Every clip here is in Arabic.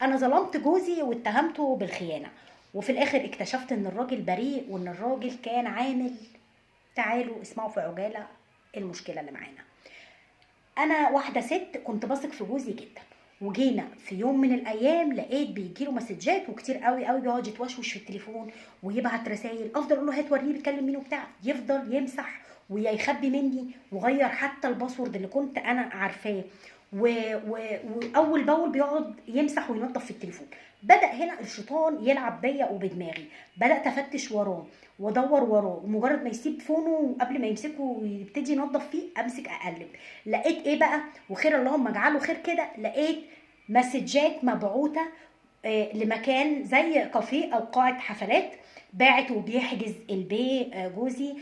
انا ظلمت جوزي واتهمته بالخيانه، وفي الاخر اكتشفت ان الراجل بريء وان الراجل كان عامل. تعالوا اسمعوا في عجاله المشكله اللي معانا. انا واحده ست كنت بثق في جوزي جدا، وجينا في يوم من الايام لقيت بيجيله مسجات وكتير قوي قوي، بيقعد يتوشوش في التليفون ويبعت رسائل، افضل اقول له هات وريني بيتكلم مين وبتاع، يفضل يمسح ويخبي مني وغير حتى الباسورد اللي كنت انا عارفاه، واول باول بيقعد يمسح وينظف في التليفون. بدا هنا الشيطان يلعب بيا وبدماغي، بدات افتش وراه وادور وراه، ومجرد ما يسيب فونه قبل ما يمسكه ويبتدي ينظف فيه امسك اقلب. لقيت ايه بقى؟ وخير اللهم اجعله خير كده، لقيت مسجات مبعوثه لمكان زي كافيه او قاعه حفلات، باعت وبيحجز البي جوزي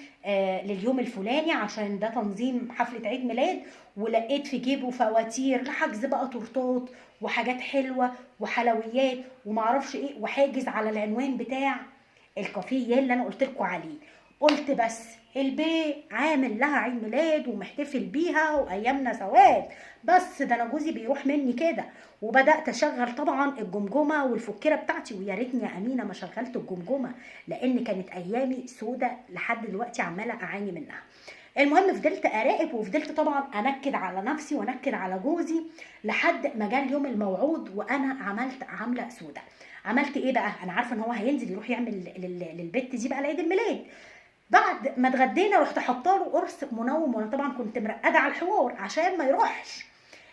لليوم الفلاني عشان ده تنظيم حفله عيد ميلاد. ولقيت في جيبه فواتير لحجز بقى تورتات وحاجات حلوه وحلويات ومعرفش ايه، وحاجز على العنوان بتاع الكافيه اللي انا قلت لكم عليه. قلت بس البي عامل لها عيد ميلاد ومحتفل بيها وايامنا سواد، بس ده انا جوزي بيروح مني كده. وبدات اشغل طبعا الجمجمه والفكره بتاعتي، ويا ريتني يا امينه ما شغلت الجمجمه، لان كانت ايامي سودة لحد دلوقتي عماله اعاني منها. المهم فضلت اراقب وفضلت طبعا انكد على نفسي وانكد على جوزي لحد ما جه اليوم الموعود، وانا عملت عمله سودة. عملت ايه بقى؟ انا عارفه ان هو هينزل يروح يعمل للبت دي بقى العيد الميلاد. بعد ما اتغدينا رحت حاطه له قرص منوم، وانا طبعا كنت مرقده على الحوار عشان ما يروحش.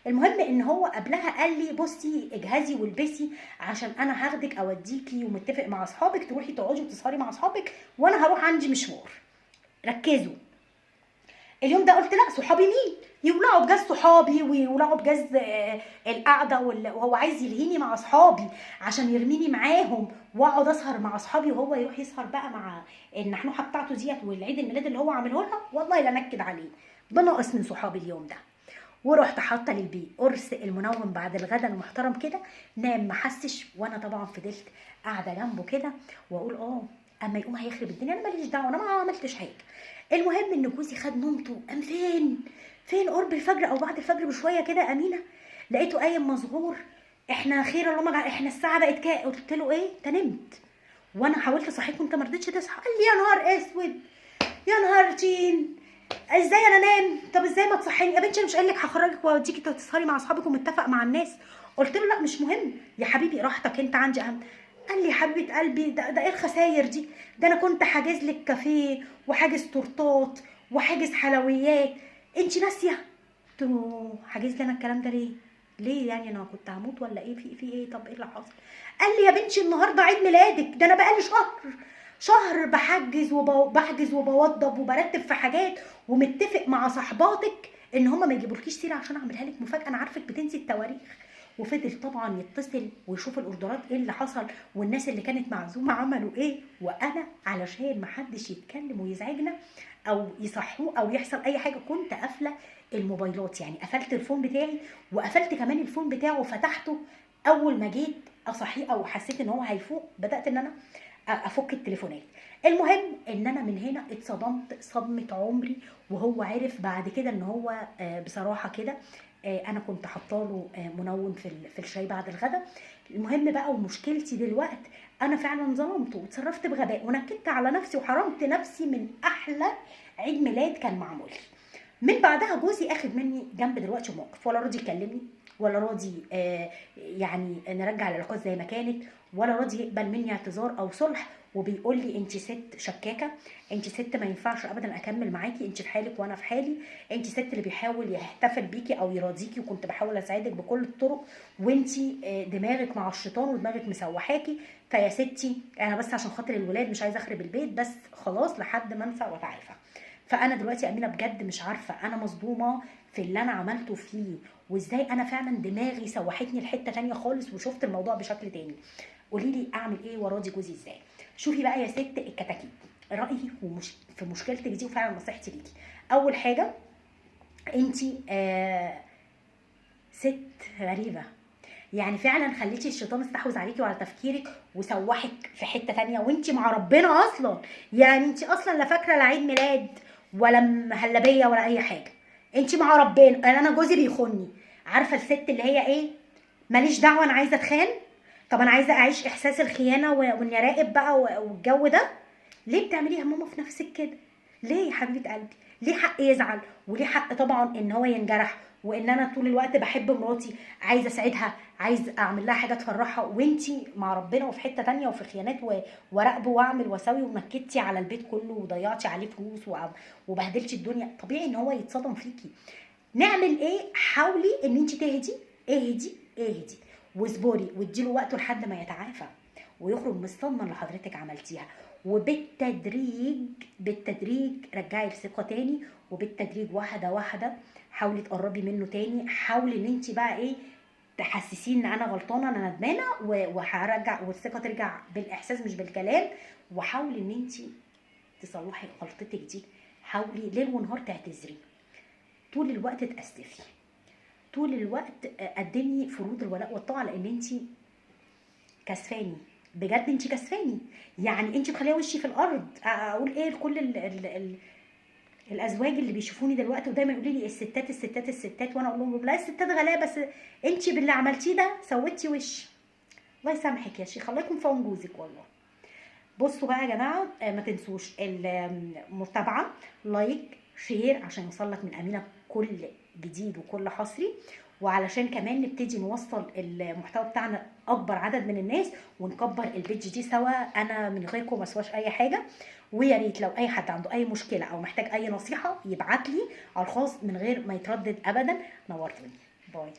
المهم ان هو قبلها قال لي بصي اجهزي والبسي عشان انا هاخدك اوديكي ومتفق مع اصحابك تروحي تقعدي وتسهري مع اصحابك وانا هروح عندي مشوار. ركزوا، اليوم ده قلت لا، صحابي مين يولعوا بجاز صحابي ويولعوا بجاز القعده، وهو عايز يلهيني مع اصحابي عشان يرميني معاهم واقعد اسهر مع اصحابي، وهو يروح يسهر بقى مع النحنوحه بتاعته ديت والعيد الميلاد اللي هو عامله لها. والله لا نكد عليه، بنقص من صحابي اليوم ده. ورحت حاطه للبي قرص المنوم بعد الغدا المحترم كده، نام ما حسش، وانا طبعا فضلت قاعده جنبه كده واقول اما يقوم هيخرب الدنيا، انا ماليش دعوه، انا ما عملتش حاجه. المهم ان جوزي خد نومته، قام فين قرب الفجر او بعد الفجر بشويه كده امينه، لقيته قايم مصغور. احنا خير اللهم احنا الساعه بقت كام؟ قلت له ايه انت نمت؟ وانا حاولت اصحيك وانت ما رضيتش تصحى. قال لي يا نهار اسود، يا نهار تين، ازاي انا انام؟ طب ازاي ما تصحيني يا بنتي؟ انا مش قايل لك هخرجك واوديكي تسهري مع اصحابك ومتفق مع الناس؟ قلت له لا مش مهم يا حبيبي، راحتك انت عندي اهم. قال لي يا حبيبه قلبي ده ايه الخساير دي؟ ده انا كنت حاجز لك كافيه وحاجز تورتات وحاجز حلويات، انت ناسيه؟ قلت له حاجز لي انا الكلام ده ليه؟ ليه يعني انا كنت هموت ولا ايه؟ في ايه؟ طب ايه اللي حصل؟ قال لي يا بنتي النهارده عيد ميلادك، ده انا بقالي شهر بحجز وبوضب وبرتب في حاجات ومتفق مع صحباتك ان هم ما يجيبولكيش سيره عشان اعملها لك مفاجاه، انا عارفك بتنسي التواريخ. وفضل طبعا يتصل ويشوف الاوردرات ايه اللي حصل والناس اللي كانت معزومه عملوا ايه، وانا علشان ما حدش يتكلم ويزعجنا او يصحوه او يحصل اي حاجه كنت قافله الموبايلات، يعني قفلت الفون بتاعي وقفلت كمان الفون بتاعه وفتحته. اول ما جيت اصحيه او حسيت ان هو هيفوق بدات ان انا افك التليفونات. المهم ان انا من هنا اتصدمت صدمه عمري، وهو عرف بعد كده ان هو بصراحه كده انا كنت حاطاله منوم في الشاي بعد الغداء. المهم بقى ومشكلتي دلوقتي، انا فعلا ظلمته وتصرفت بغباء ونكدت على نفسي وحرمت نفسي من احلى عيد ميلاد كان معمول. من بعدها جوزي اخد مني جنب دلوقتي موقف، ولا راضي يكلمني ولا راضي يعني نرجع العلاقات زي ما كانت، ولا راضي يقبل مني اعتذار او صلح، وبيقول لي انت ست شكاكه، انت ست ما ينفعش ابدا اكمل معاكي، انت في حالك وانا في حالي، انت ست اللي بيحاول يحتفل بيكي او يراضيكي وكنت بحاول اساعدك بكل الطرق، وانت دماغك مع الشيطان ودماغك مسوحاكي. فيا ستي انا بس عشان خاطر الولاد مش عايزه اخرب البيت، بس خلاص لحد ما انسى واتعافى. فانا دلوقتي امينه بجد مش عارفه، انا مصدومه في اللي انا عملته فيه، وازاي انا فعلا دماغي سوحتني لحته تانية خالص وشفت الموضوع بشكل تاني. قولي لي اعمل ايه وراضي جوزي ازاي؟ شوفي بقى يا ست الكتاكيت، رايي في مشكلتك دي وفعلا نصيحتي ليكي. اول حاجه انت ست غريبه، يعني فعلا خليتي الشيطان استحوذ عليكي وعلى تفكيرك وسوحك في حته تانية وانت مع ربنا اصلا. يعني انت اصلا لا فاكره لا عيد ميلاد ولا مهلبيه ولا اي حاجه، انت مع ربنا. انا جوزي بيخوني، عارفه الست اللي هي ايه؟ ماليش دعوه انا عايزه اتخان، طب انا عايزه اعيش احساس الخيانه واني اراقب بقى والجو ده. ليه بتعملي يا ماما في نفسك كده؟ ليه يا حبيبه قلبي؟ ليه حق يزعل، وليه حق طبعا ان هو ينجرح، وان انا طول الوقت بحب مراتي، عايزه اساعدها، عايز اعمل لها حاجه تفرحها، وانتي مع ربنا وفي حته تانية وفي خيانات وراقبه واعمل واسوي، ونكدتي على البيت كله وضيعتي عليه فلوس وبهدلتي الدنيا. طبيعي ان هو يتصدم فيكي. نعمل ايه؟ حاولي ان انت تهدي، اهدي اهدي واصبري واديله وقته لحد ما يتعافى ويخرج من الصدمه اللي حضرتك عملتيها. وبالتدريج بالتدريج رجعي الثقه تاني، وبالتدريج واحده واحده حاولي تقربي منه تاني. حاولي ان انت بقى ايه، تحسسيه ان انا غلطانه، انا ندمانه، وهرجع والثقه ترجع بالاحساس مش بالكلام. وحاولي ان انت تصلحي غلطتك دي. حاولي ليل ونهار تعتذري، طول الوقت تأسفي، طول الوقت قدمي فروض الولاء والطاعه، لان انت كسفاني بجد، انت كسفاني. يعني انت مخليه وشي في الارض. اقول ايه لكل الازواج اللي بيشوفوني دلوقتي ودايما يقولوا لي الستات الستات الستات، وانا اقول لهم لا، الستات غلابه، بس انت باللي عملتيه ده سويتي وشي. الله يسامحك يا شيخ، الله يكون في عون جوزك والله. بصوا بقى يا جماعه، ما تنسوش المتابعه، لايك، شير، عشان يوصلك من امينه كل جديد وكل حصري، وعلشان كمان نبتدي نوصل المحتوى بتاعنا اكبر عدد من الناس، ونكبر البيج دي سوا. انا من غيركم ما اسواش اي حاجه. ويا ريت لو اي حد عنده اي مشكله او محتاج اي نصيحه يبعت لي على الخاص من غير ما يتردد ابدا. نورتوني. باي.